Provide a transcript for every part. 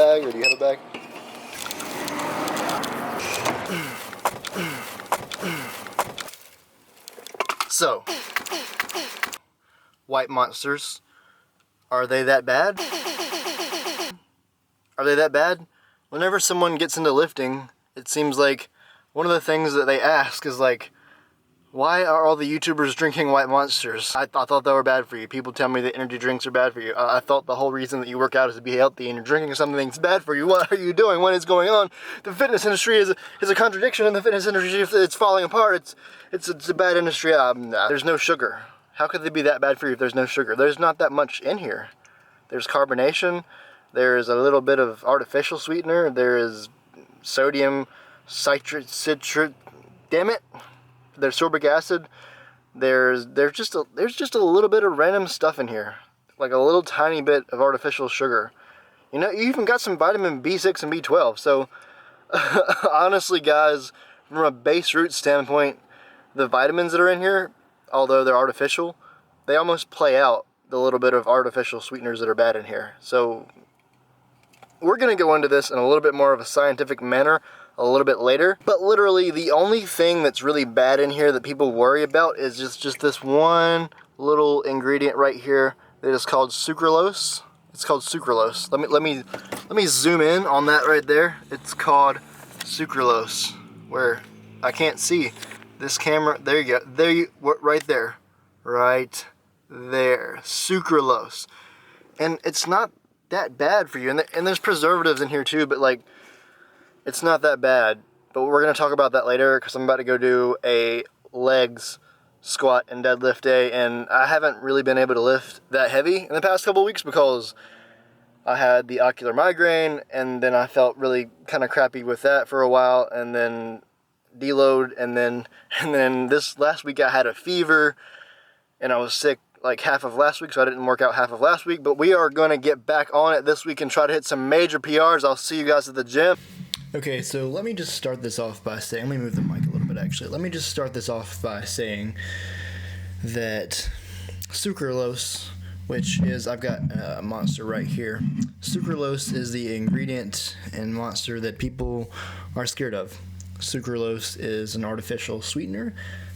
bag, or do you have a bag? So, white monsters, are they that bad? Are they that bad? Whenever someone gets into lifting, it seems like one of the things that they ask is like, why are all the YouTubers drinking white monsters? I thought they were bad for you. People tell me that energy drinks are bad for you. I thought the whole reason that you work out is to be healthy, and you're drinking something that's bad for you. What are you doing? What is going on? The fitness industry is a contradiction, and the fitness industry, it's falling apart. It's a bad industry. There's no sugar. How could they be that bad for you if there's no sugar? There's not that much in here. There's carbonation. There's a little bit of artificial sweetener. There is sodium citrate. Damn it. There's sorbic acid. There's just a little bit of random stuff in here, like a little tiny bit of artificial sugar. You know, you even got some vitamin B6 and B12. So honestly, guys, from a base root standpoint, the vitamins that are in here, although they're artificial, they almost play out the little bit of artificial sweeteners that are bad in here. So we're going to go into this in a little bit more of a scientific manner a little bit later, but literally the only thing that's really bad in here that people worry about is just this one little ingredient right here that is called sucralose. It's called sucralose. Let me zoom in on that right there. It's called sucralose. Where I can't see this camera. There you go. Right there. Right there. Sucralose. And it's not that bad for you. And there's preservatives in here too, but like, it's not that bad. But we're going to talk about that later, because I'm about to go do a legs squat and deadlift day, and I haven't really been able to lift that heavy in the past couple weeks because I had the ocular migraine, and then I felt really kind of crappy with that for a while, and then deload, and then this last week I had a fever, and I was sick like half of last week, so I didn't work out half of last week. But we are going to get back on it this week and try to hit some major PRs. I'll see you guys at the gym. Okay, so let me just start this off by saying, let me move the mic a little bit actually. Let me just start this off by saying that sucralose, which is, I've got a monster right here. Sucralose is the ingredient and monster that people are scared of. Sucralose is an artificial sweetener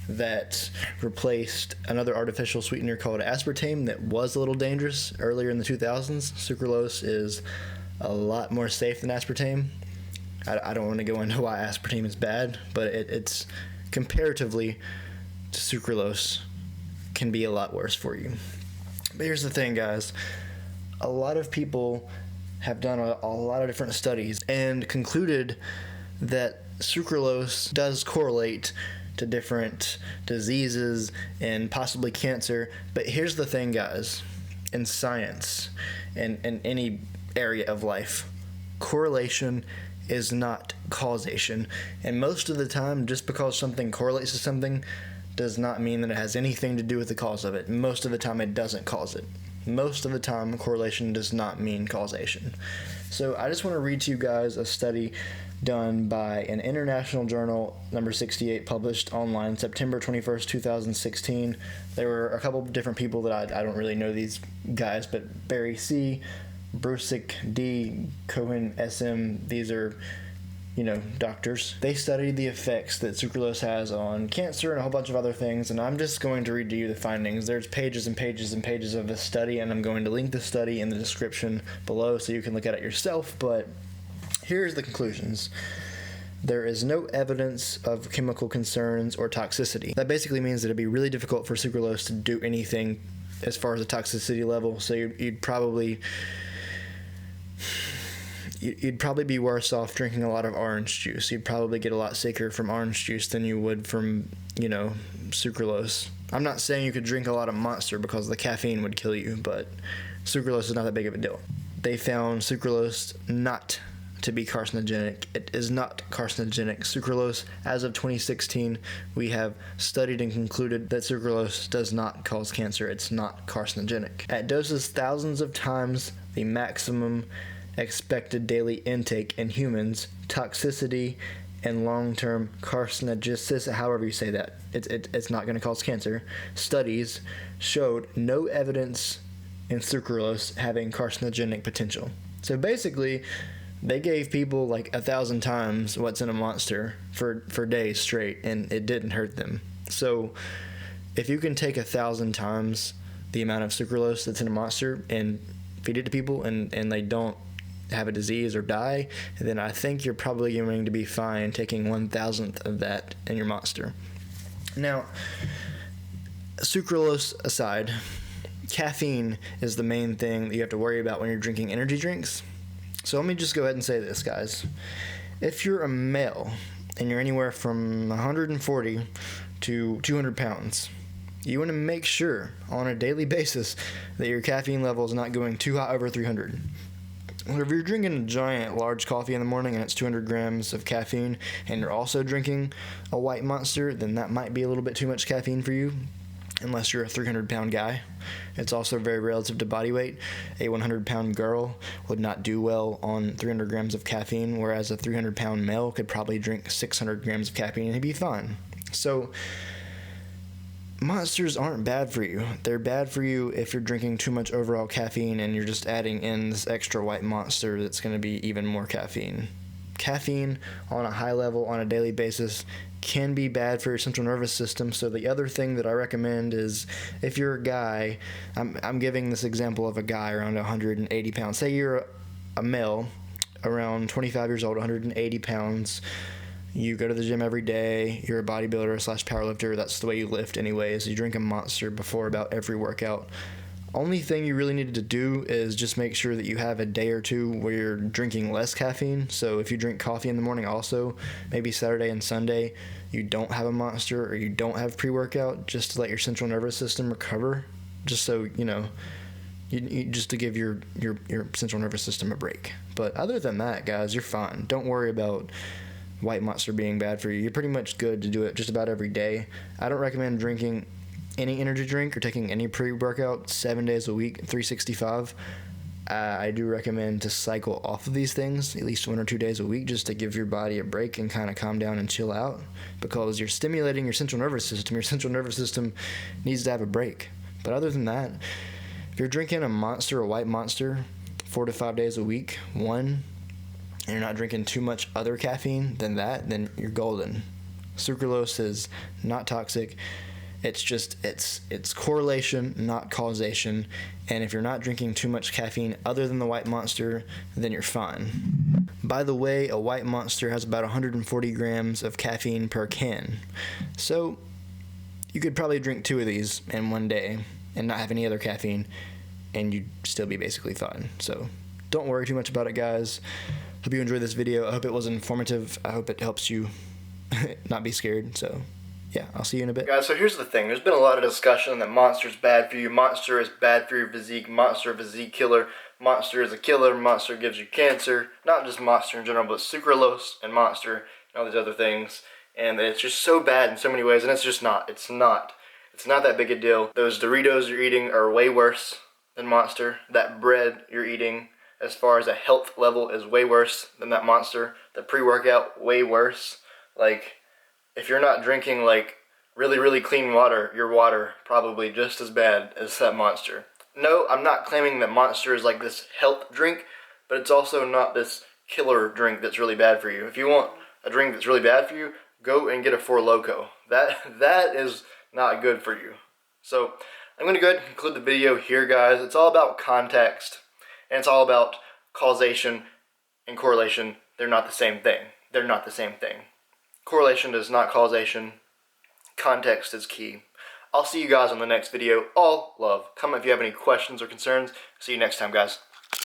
that replaced another artificial sweetener called aspartame that was a little dangerous earlier in the 2000s. Sucralose is a lot more safe than aspartame. I don't want to go into why aspartame is bad, but it's comparatively to sucralose can be a lot worse for you. But here's the thing, guys. A lot of people have done a lot of different studies and concluded that sucralose does correlate to different diseases and possibly cancer. But here's the thing, guys. In science and in any area of life, correlation is not causation. And most of the time, just because something correlates to something does not mean that it has anything to do with the cause of it. Most of the time, it doesn't cause it. Most of the time, correlation does not mean causation. So I just want to read to you guys a study done by an international journal, number 68, published online September 21st, 2016. There were a couple of different people that I don't really know these guys, but Barry C., Brusick D., Cohen SM, these are, doctors. They studied the effects that sucralose has on cancer and a whole bunch of other things, and I'm just going to read to you the findings. There's pages and pages and pages of this study, and I'm going to link the study in the description below so you can look at it yourself, but here's the conclusions. There is no evidence of chemical concerns or toxicity. That basically means that it'd be really difficult for sucralose to do anything as far as the toxicity level, so you'd probably be worse off drinking a lot of orange juice. You'd probably get a lot sicker from orange juice than you would from, sucralose. I'm not saying you could drink a lot of Monster because the caffeine would kill you, but sucralose is not that big of a deal. They found sucralose not to be carcinogenic. It is not carcinogenic. Sucralose, as of 2016, we have studied and concluded that sucralose does not cause cancer. It's not carcinogenic. At doses thousands of times the maximum expected daily intake in humans, toxicity and long-term carcinogenesis, however you say that, it's not going to cause cancer, studies showed no evidence in sucralose having carcinogenic potential. So basically, They gave people like 1,000 times what's in a Monster for days straight, and it didn't hurt them. So if you can take 1,000 times the amount of sucralose that's in a Monster and feed it to people, and they don't have a disease or die, then I think you're probably going to be fine taking 1,000th of that in your Monster. Now, sucralose aside, caffeine is the main thing that you have to worry about when you're drinking energy drinks. So let me just go ahead and say this, guys. If you're a male and you're anywhere from 140 to 200 pounds, you want to make sure on a daily basis that your caffeine level is not going too high over 300. If you're drinking a giant large coffee in the morning and it's 200 grams of caffeine, and you're also drinking a white Monster, then that might be a little bit too much caffeine for you, unless you're a 300-pound guy. It's also very relative to body weight. A 100-pound girl would not do well on 300 grams of caffeine, whereas a 300-pound male could probably drink 600 grams of caffeine and he'd be fine. So Monsters aren't bad for you. They're bad for you if you're drinking too much overall caffeine and you're just adding in this extra white Monster that's going to be even more caffeine. Caffeine on a high level on a daily basis can be bad for your central nervous system. So the other thing that I recommend is, if you're a guy, I'm giving this example of a guy around 180 pounds. Say you're a male around 25 years old, 180 pounds. You go to the gym every day, you're a bodybuilder / powerlifter, that's the way you lift anyways. You drink a Monster before about every workout. Only thing you really needed to do is just make sure that you have a day or two where you're drinking less caffeine. So if you drink coffee in the morning also, maybe Saturday and Sunday, you don't have a Monster or you don't have pre-workout, just to let your central nervous system recover, just so, you just to give your central nervous system a break. But other than that, guys, you're fine. Don't worry about white Monster being bad for you. You're pretty much good to do it just about every day. I don't recommend drinking any energy drink or taking any pre-workout 7 days a week, 365. I do recommend to cycle off of these things at least 1 or 2 days a week, just to give your body a break and kind of calm down and chill out, because you're stimulating your central nervous system. Your central nervous system needs to have a break. But other than that, if you're drinking a Monster, a white Monster, 4 to 5 days a week, and you're not drinking too much other caffeine than that, then you're golden. Sucralose is not toxic. It's just, it's correlation, not causation. And if you're not drinking too much caffeine other than the white Monster, then you're fine. By the way, a white Monster has about 140 grams of caffeine per can. So you could probably drink 2 of these in one day and not have any other caffeine, and you'd still be basically fine. So don't worry too much about it, guys. Hope you enjoyed this video. I hope it was informative. I hope it helps you not be scared. So yeah, I'll see you in a bit. Guys, so here's the thing. There's been a lot of discussion that Monster's bad for you. Monster is bad for your physique. Monster, physique killer. Monster is a killer. Monster gives you cancer. Not just Monster in general, but Sucralose and Monster and all these other things. And it's just so bad in so many ways, and it's just not. It's not that big a deal. Those Doritos you're eating are way worse than Monster. That bread you're eating, as far as a health level, is way worse than that Monster. The pre-workout, way worse. Like, if you're not drinking, like, really, really clean water, your water probably just as bad as that Monster. No, I'm not claiming that Monster is like this health drink, but it's also not this killer drink that's really bad for you. If you want a drink that's really bad for you, go and get a Four Loko. That is not good for you. So I'm going to go ahead and conclude the video here, guys. It's all about context, and it's all about causation and correlation. They're not the same thing. They're not the same thing. Correlation is not causation. Context is key. I'll see you guys on the next video. All love. Comment if you have any questions or concerns. See you next time, guys.